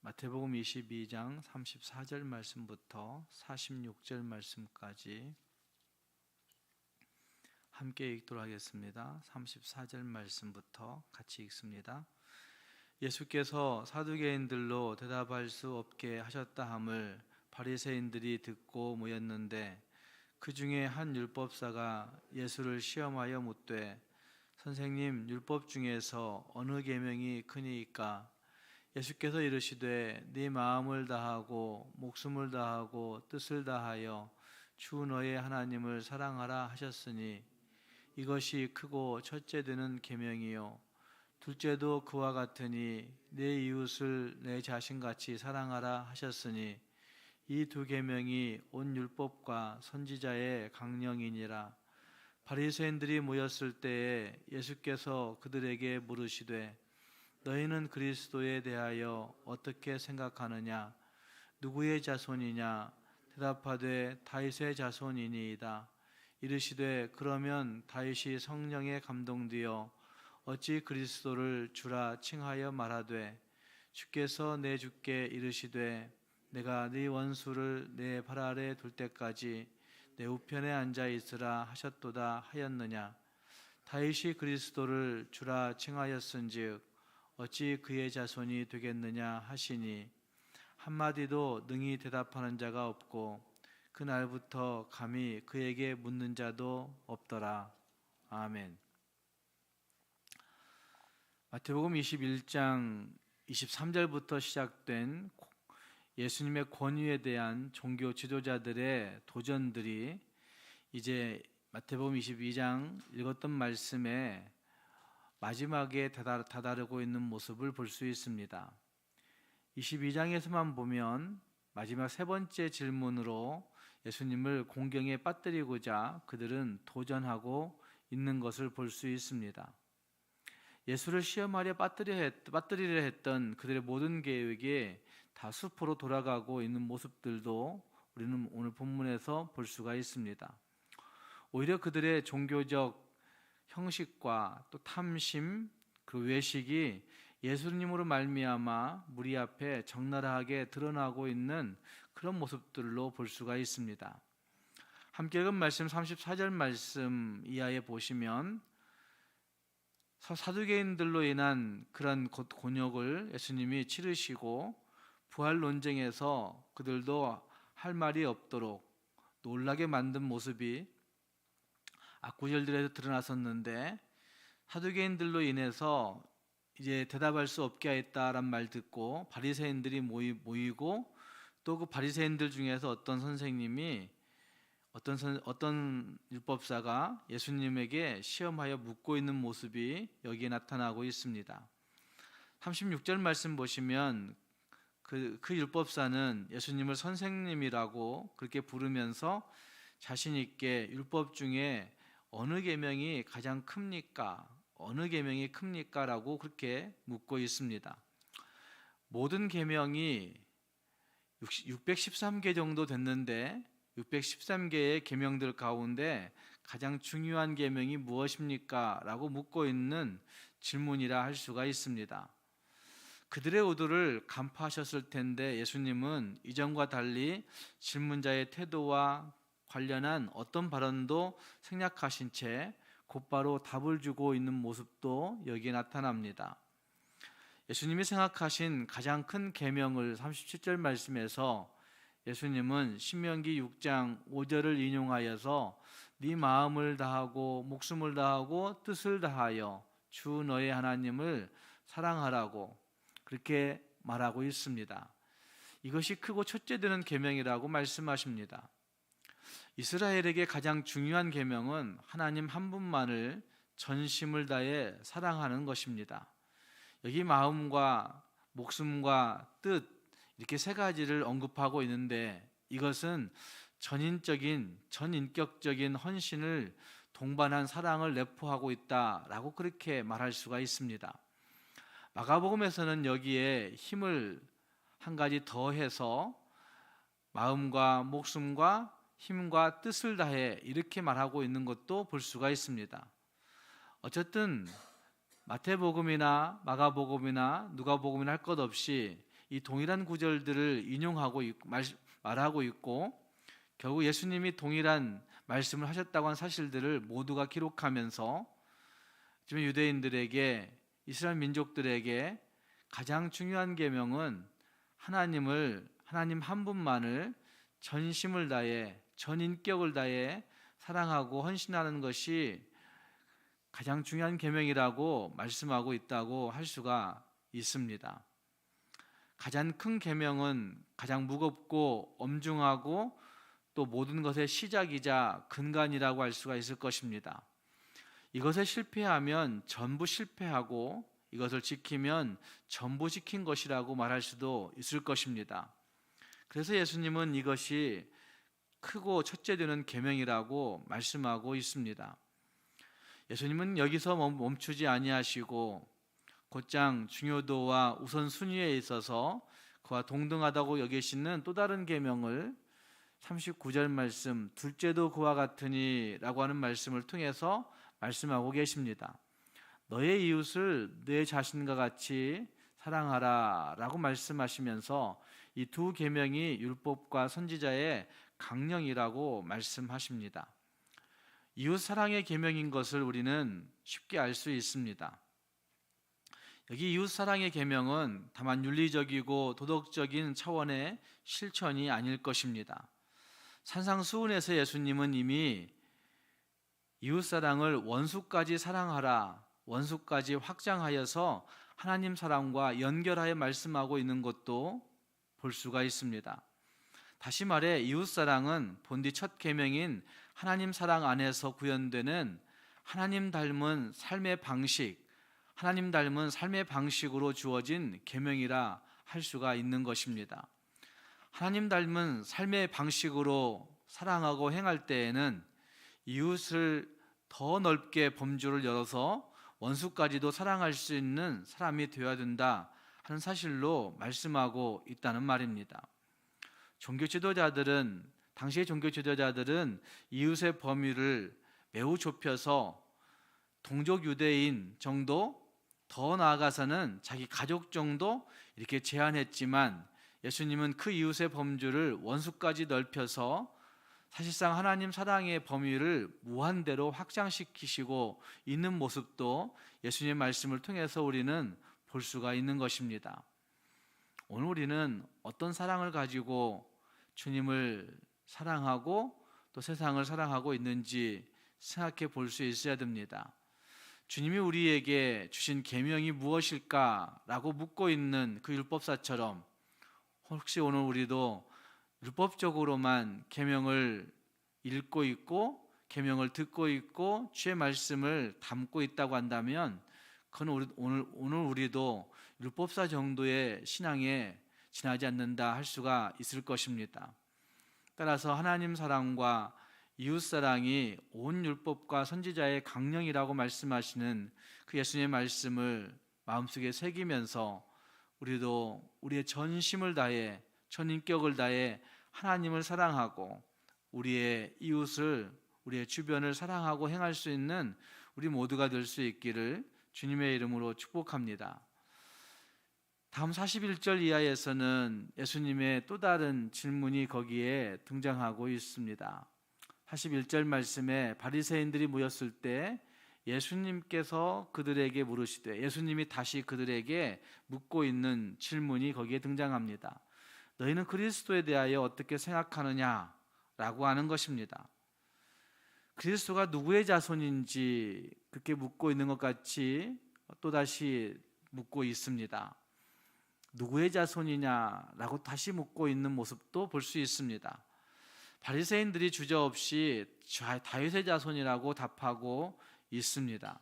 마태복음 22장 34절 말씀부터 46절 말씀까지 함께 읽도록 하겠습니다. 34절 말씀부터 같이 읽습니다. 예수께서 사두개인들로 대답할 수 없게 하셨다 함을 바리새인들이 듣고 모였는데 그 중에 한 율법사가 예수를 시험하여 묻되 선생님, 율법 중에서 어느 계명이 크니이까? 예수께서 이르시되 네 마음을 다하고 목숨을 다하고 뜻을 다하여 주 너의 하나님을 사랑하라 하셨으니 이것이 크고 첫째 되는 계명이요 둘째도 그와 같으니 내 이웃을 내 자신같이 사랑하라 하셨으니 이 두 계명이 온 율법과 선지자의 강령이니라. 바리새인들이 모였을 때에 예수께서 그들에게 물으시되 너희는 그리스도에 대하여 어떻게 생각하느냐? 누구의 자손이냐? 대답하되 다윗의 자손이니이다. 이르시되 그러면 다윗이 성령에 감동되어 어찌 그리스도를 주라 칭하여 말하되 주께서 내 주께 이르시되 내가 네 원수를 내 발 아래 둘 때까지 내 우편에 앉아 있으라 하셨도다 하였느냐? 다윗이 그리스도를 주라 칭하였은즉 어찌 그의 자손이 되겠느냐 하시니 한마디도 능히 대답하는 자가 없고 그날부터 감히 그에게 묻는 자도 없더라. 아멘. 마태복음 21장 23절부터 시작된 예수님의 권위에 대한 종교 지도자들의 도전들이 이제 마태복음 22장 읽었던 말씀에 마지막에 다다르고 있는 모습을 볼 수 있습니다. 22장에서만 보면 마지막 세 번째 질문으로 예수님을 공경에 빠뜨리고자 그들은 도전하고 있는 것을 볼 수 있습니다. 예수를 시험하려 빠뜨리려 했던 그들의 모든 계획이 다 수포로 돌아가고 있는 모습들도 우리는 오늘 본문에서 볼 수가 있습니다. 오히려 그들의 종교적 형식과 또 탐심, 그 외식이 예수님으로 말미암아 무리 앞에 적나라하게 드러나고 있는 그런 모습들로 볼 수가 있습니다. 함께 읽은 말씀 34절 말씀 이하에 보시면 사두개인들로 인한 그런 곤욕을 예수님이 치르시고 부활 논쟁에서 그들도 할 말이 없도록 놀라게 만든 모습이 앞구절들에서 드러났었는데 사두개인들로 인해서 이제 대답할 수 없게 하였다란 말 듣고 바리새인들이 모이고 또 그 바리새인들 중에서 어떤 선생님이 어떤 율법사가 예수님에게 시험하여 묻고 있는 모습이 여기에 나타나고 있습니다. 36절 말씀 보시면 그 율법사는 예수님을 선생님이라고 그렇게 부르면서 자신 있게 율법 중에 어느 계명이 가장 큽니까? 어느 계명이 큽니까? 라고 그렇게 묻고 있습니다. 모든 계명이 613개 정도 됐는데 613개의 계명들 가운데 가장 중요한 계명이 무엇입니까? 라고 묻고 있는 질문이라 할 수가 있습니다. 그들의 의도를 간파하셨을 텐데 예수님은 이전과 달리 질문자의 태도와 관련한 어떤 발언도 생략하신 채 곧바로 답을 주고 있는 모습도 여기에 나타납니다. 예수님이 생각하신 가장 큰 계명을 37절 말씀에서 예수님은 신명기 6장 5절을 인용하여서 네 마음을 다하고 목숨을 다하고 뜻을 다하여 주 너의 하나님을 사랑하라고 그렇게 말하고 있습니다. 이것이 크고 첫째 되는 계명이라고 말씀하십니다. 이스라엘에게 가장 중요한 계명은 하나님 한 분만을 전심을 다해 사랑하는 것입니다. 여기 마음과 목숨과 뜻 이렇게 세 가지를 언급하고 있는데 이것은 전인격적인 헌신을 동반한 사랑을 내포하고 있다라고 그렇게 말할 수가 있습니다. 마가복음에서는 여기에 힘을 한 가지 더해서 마음과 목숨과 힘과 뜻을 다해 이렇게 말하고 있는 것도 볼 수가 있습니다. 어쨌든 마태복음이나 마가복음이나 누가복음이나 할 것 없이 이 동일한 구절들을 인용하고 말하고 있고, 결국 예수님이 동일한 말씀을 하셨다고 하는 사실들을 모두가 기록하면서 지금 유대인들에게, 이스라엘 민족들에게 가장 중요한 계명은 하나님 한 분만을 전심을 다해, 전인격을 다해 사랑하고 헌신하는 것이 가장 중요한 계명이라고 말씀하고 있다고 할 수가 있습니다. 가장 큰 계명은 가장 무겁고 엄중하고 또 모든 것의 시작이자 근간이라고 할 수가 있을 것입니다. 이것에 실패하면 전부 실패하고 이것을 지키면 전부 지킨 것이라고 말할 수도 있을 것입니다. 그래서 예수님은 이것이 크고 첫째 되는 계명이라고 말씀하고 있습니다. 예수님은 여기서 멈추지 아니하시고 곧장 중요도와 우선순위에 있어서 그와 동등하다고 여기시는 또 다른 계명을 39절 말씀, 둘째도 그와 같으니 라고 하는 말씀을 통해서 말씀하고 계십니다. 너의 이웃을 내 자신과 같이 사랑하라 라고 말씀하시면서 이 두 계명이 율법과 선지자의 강령이라고 말씀하십니다. 이웃 사랑의 계명인 것을 우리는 쉽게 알 수 있습니다. 여기 이웃 사랑의 계명은 다만 윤리적이고 도덕적인 차원의 실천이 아닐 것입니다. 산상수훈에서 예수님은 이미 이웃 사랑을 원수까지 사랑하라, 원수까지 확장하여서 하나님 사랑과 연결하여 말씀하고 있는 것도 볼 수가 있습니다. 다시 말해 이웃 사랑은 본디 첫 계명인 하나님 사랑 안에서 구현되는 하나님 닮은 삶의 방식, 하나님 닮은 삶의 방식으로 주어진 계명이라 할 수가 있는 것입니다. 하나님 닮은 삶의 방식으로 사랑하고 행할 때에는 이웃을 더 넓게 범주를 열어서 원수까지도 사랑할 수 있는 사람이 되어야 된다 하는 사실로 말씀하고 있다는 말입니다. 당시의 종교 지도자들은 이웃의 범위를 매우 좁혀서 동족 유대인 정도, 더 나아가서는 자기 가족 정도 이렇게 제한했지만 예수님은 그 이웃의 범주를 원수까지 넓혀서 사실상 하나님 사랑의 범위를 무한대로 확장시키시고 있는 모습도 예수님의 말씀을 통해서 우리는 볼 수가 있는 것입니다. 오늘 우리는 어떤 사랑을 가지고 주님을 사랑하고 또 세상을 사랑하고 있는지 생각해 볼 수 있어야 됩니다. 주님이 우리에게 주신 계명이 무엇일까라고 묻고 있는 그 율법사처럼 혹시 오늘 우리도 율법적으로만 계명을 읽고 있고 계명을 듣고 있고 주의 말씀을 담고 있다고 한다면 그건 오늘 우리도 율법사 정도의 신앙에 지나지 않는다 할 수가 있을 것입니다. 따라서 하나님 사랑과 이웃 사랑이 온 율법과 선지자의 강령이라고 말씀하시는 그 예수님의 말씀을 마음속에 새기면서 우리도 우리의 전심을 다해 전인격을 다해 하나님을 사랑하고 우리의 이웃을, 우리의 주변을 사랑하고 행할 수 있는 우리 모두가 될 수 있기를 주님의 이름으로 축복합니다. 다음 41절 이하에서는 예수님의 또 다른 질문이 거기에 등장하고 있습니다. 41절 말씀에 바리새인들이 모였을 때 예수님께서 그들에게 물으시되, 예수님이 다시 그들에게 묻고 있는 질문이 거기에 등장합니다. 너희는 그리스도에 대하여 어떻게 생각하느냐? 라고 하는 것입니다. 그리스도가 누구의 자손인지 그렇게 묻고 있는 것 같이 또다시 묻고 있습니다. 누구의 자손이냐라고 다시 묻고 있는 모습도 볼 수 있습니다. 바리새인들이 주저없이 다윗의 자손이라고 답하고 있습니다.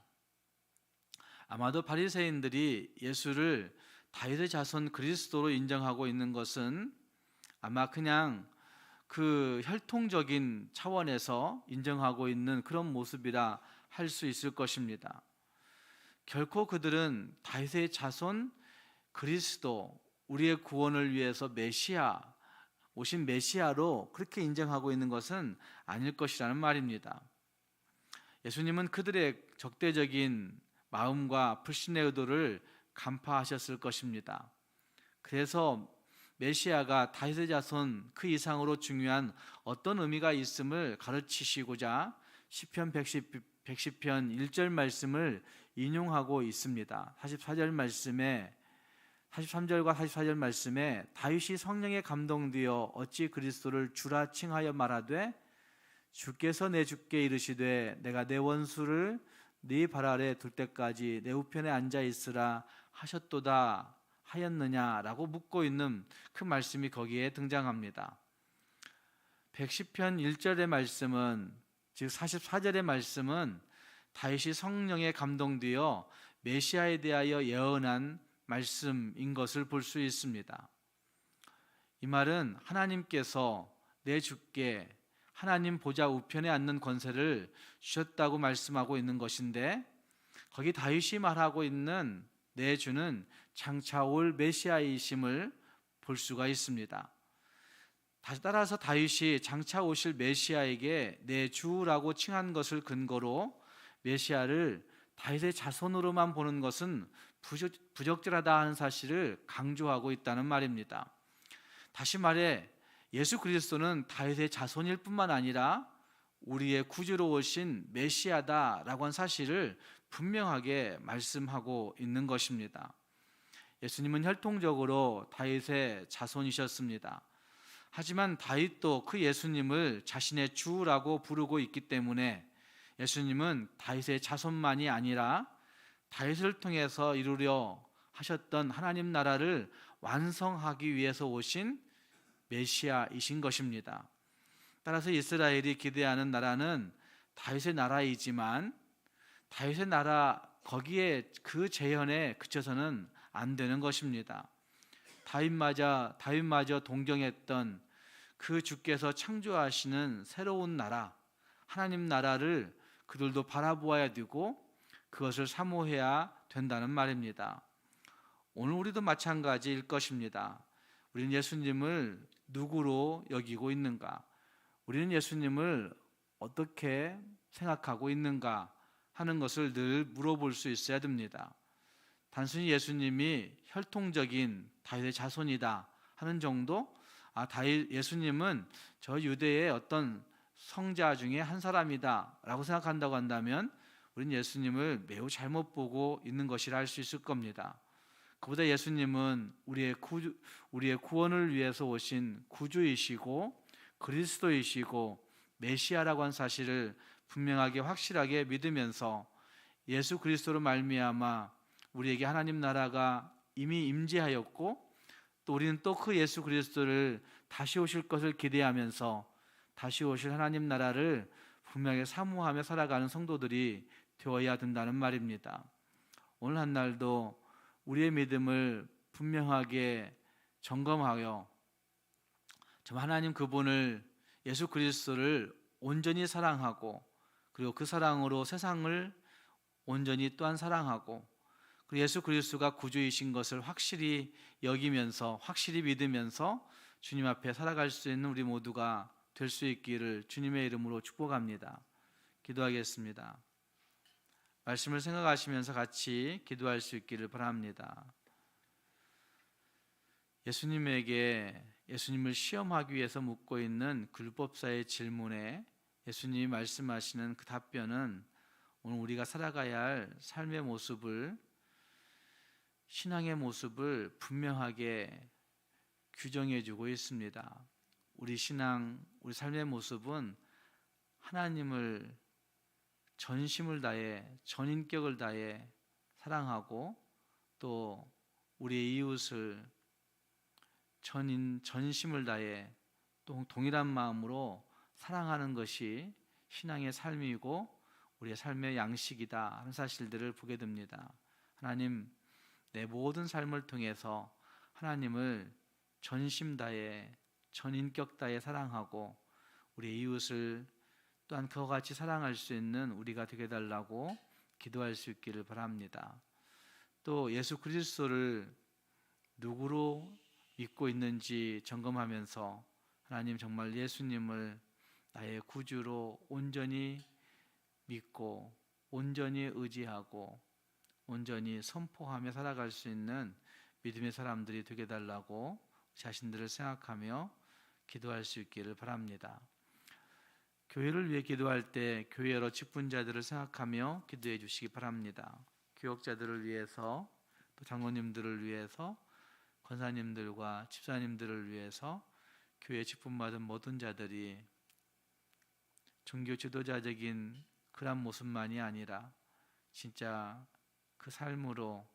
아마도 바리새인들이 예수를 다윗의 자손 그리스도로 인정하고 있는 것은 아마 그냥 그 혈통적인 차원에서 인정하고 있는 그런 모습이라 할 수 있을 것입니다. 결코 그들은 다윗의 자손 그리스도, 우리의 구원을 위해서 오신 메시아로 그렇게 인정하고 있는 것은 아닐 것이라는 말입니다. 예수님은 그들의 적대적인 마음과 불신의 의도를 간파하셨을 것입니다. 그래서 메시아가 다윗의 자손 그 이상으로 중요한 어떤 의미가 있음을 가르치시고자 시편 110편 1절 말씀을 인용하고 있습니다. 43절과 44절 말씀에 다윗이 성령에 감동되어 어찌 그리스도를 주라 칭하여 말하되 주께서 내 주께 이르시되 내가 내 원수를 네 발 아래 둘 때까지 내 우편에 앉아 있으라 하셨도다 하였느냐라고 묻고 있는 그 말씀이 거기에 등장합니다. 110편 1절의 말씀은, 즉 44절의 말씀은 다윗이 성령에 감동되어 메시아에 대하여 예언한 말씀인 것을 볼 수 있습니다. 이 말은 하나님께서 내 주께 하나님 보좌 우편에 앉는 권세를 주셨다고 말씀하고 있는 것인데, 거기 다윗이 말하고 있는 내 주는 장차 올 메시아이심을 볼 수가 있습니다. 따라서 다윗이 장차 오실 메시아에게 내 주라고 칭한 것을 근거로 메시아를 다윗의 자손으로만 보는 것은 부적절하다 하는 사실을 강조하고 있다는 말입니다. 다시 말해 예수 그리스도는 다윗의 자손일 뿐만 아니라 우리의 구주로 오신 메시아다라고 한 사실을 분명하게 말씀하고 있는 것입니다. 예수님은 혈통적으로 다윗의 자손이셨습니다. 하지만 다윗도 그 예수님을 자신의 주라고 부르고 있기 때문에 예수님은 다윗의 자손만이 아니라 다윗을 통해서 이루려 하셨던 하나님 나라를 완성하기 위해서 오신 메시아이신 것입니다. 따라서 이스라엘이 기대하는 나라는 다윗의 나라이지만 다윗의 나라 거기에 그 재현에 그쳐서는 안 되는 것입니다. 다윗마저 동경했던 그 주께서 창조하시는 새로운 나라, 하나님 나라를 그들도 바라보아야 되고 그것을 사모해야 된다는 말입니다. 오늘 우리도 마찬가지일 것입니다. 우리는 예수님을 누구로 여기고 있는가? 우리는 예수님을 어떻게 생각하고 있는가 하는 것을 늘 물어볼 수 있어야 됩니다. 단순히 예수님이 혈통적인 다윗의 자손이다 하는 정도, 예수님은 저 유대의 어떤 성자 중에 한 사람이다 라고 생각한다고 한다면 우리는 예수님을 매우 잘못 보고 있는 것이라 할 수 있을 겁니다. 그보다 예수님은 우리의 구원을 위해서 오신 구주이시고 그리스도이시고 메시아라고 한 사실을 분명하게 확실하게 믿으면서 예수 그리스도로 말미암아 우리에게 하나님 나라가 이미 임재하였고 또 우리는 또 그 예수 그리스도를 다시 오실 것을 기대하면서 다시 오실 하나님 나라를 분명히 사모하며 살아가는 성도들이 되어야 된다는 말입니다. 오늘 한 날도 우리의 믿음을 분명하게 점검하여 하나님 그분을 예수 그리스도를 온전히 사랑하고 그리고 그 사랑으로 세상을 온전히 또한 사랑하고 그리고 예수 그리스도가 구주이신 것을 확실히 여기면서 확실히 믿으면서 주님 앞에 살아갈 수 있는 우리 모두가 될 수 있기를 주님의 이름으로 축복합니다. 기도하겠습니다. 말씀을 생각하시면서 같이 기도할 수 있기를 바랍니다. 예수님을 시험하기 위해서 묻고 있는 율법사의 질문에 예수님이 말씀하시는 그 답변은 오늘 우리가 살아가야 할 삶의 모습을, 신앙의 모습을 분명하게 규정해 주고 있습니다. 우리 신앙, 우리 삶의 모습은 하나님을 전심을 다해, 전인격을 다해 사랑하고 또 우리의 이웃을 전심을 다해 또 동일한 마음으로 사랑하는 것이 신앙의 삶이고 우리의 삶의 양식이다 하는 사실들을 보게 됩니다. 하나님, 내 모든 삶을 통해서 하나님을 전심 다해 전인격 다해 사랑하고 우리의 이웃을 또한 그와 같이 사랑할 수 있는 우리가 되게 해달라고 기도할 수 있기를 바랍니다. 또 예수 그리스도를 누구로 믿고 있는지 점검하면서 하나님, 정말 예수님을 나의 구주로 온전히 믿고 온전히 의지하고 온전히 선포하며 살아갈 수 있는 믿음의 사람들이 되게 달라고 자신들을 생각하며 기도할 수 있기를 바랍니다. 교회를 위해 기도할 때 교회 여러 직분자들을 생각하며 기도해 주시기 바랍니다. 교역자들을 위해서, 또 장로님들을 위해서, 권사님들과 집사님들을 위해서, 교회 직분 받은 모든 자들이 종교 지도자적인 그런 모습만이 아니라 진짜 그 삶으로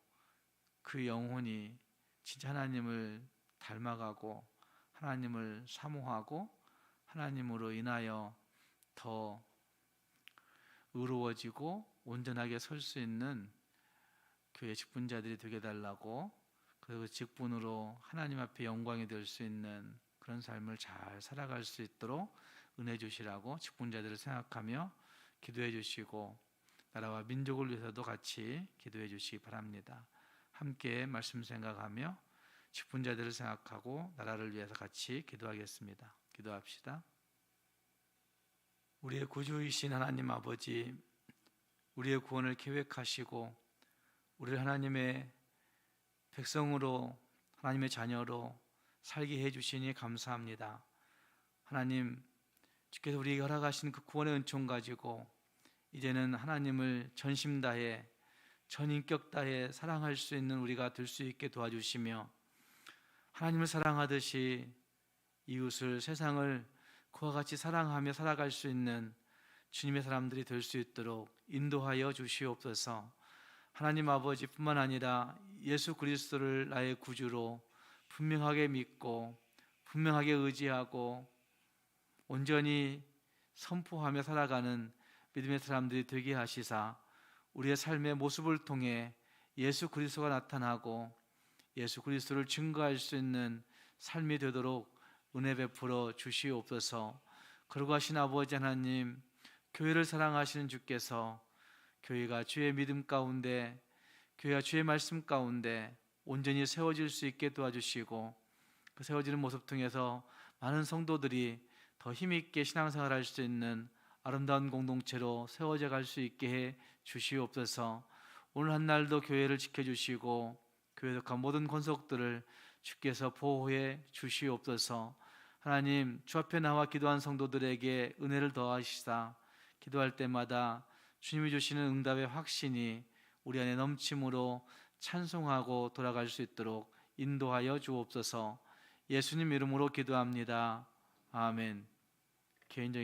그 영혼이 진짜 하나님을 닮아가고 하나님을 사모하고 하나님으로 인하여 더 의로워지고 온전하게 설 수 있는 교회 직분자들이 되게 달라고, 그 직분으로 하나님 앞에 영광이 될 수 있는 그런 삶을 잘 살아갈 수 있도록 은혜 주시라고 직분자들을 생각하며 기도해 주시고, 나라와 민족을 위해서도 같이 기도해 주시기 바랍니다. 함께 말씀 생각하며 직분자들을 생각하고 나라를 위해서 같이 기도하겠습니다. 기도합시다. 우리의 구주이신 하나님 아버지, 우리의 구원을 계획하시고 우리를 하나님의 백성으로, 하나님의 자녀로 살게 해주시니 감사합니다. 하나님, 주께서 우리에게 허락하신 그 구원의 은총 가지고 이제는 하나님을 전심 다해 전인격 다해 사랑할 수 있는 우리가 될 수 있게 도와주시며, 하나님을 사랑하듯이 이웃을, 세상을 그와 같이 사랑하며 살아갈 수 있는 주님의 사람들이 될 수 있도록 인도하여 주시옵소서. 하나님 아버지뿐만 아니라 예수 그리스도를 나의 구주로 분명하게 믿고 분명하게 의지하고 온전히 선포하며 살아가는 믿음의 사람들이 되게 하시사, 우리의 삶의 모습을 통해 예수 그리스도가 나타나고 예수 그리스도를 증거할 수 있는 삶이 되도록 은혜 베풀어 주시옵소서. 거룩하신 아버지 하나님, 교회를 사랑하시는 주께서 교회가 주의 믿음 가운데, 교회가 주의 말씀 가운데 온전히 세워질 수 있게 도와주시고, 그 세워지는 모습 통해서 많은 성도들이 더 힘있게 신앙생활할 수 있는 아름다운 공동체로 세워져 갈 수 있게 해 주시옵소서. 오늘 한 날도 교회를 지켜주시고 교회 속한 모든 권속들을 주께서 보호해 주시옵소서. 하나님, 주 앞에 나와 기도한 성도들에게 은혜를 더하시사 기도할 때마다 주님이 주시는 응답의 확신이 우리 안에 넘침으로 찬송하고 돌아갈 수 있도록 인도하여 주옵소서. 예수님 이름으로 기도합니다. 아멘. 개인적인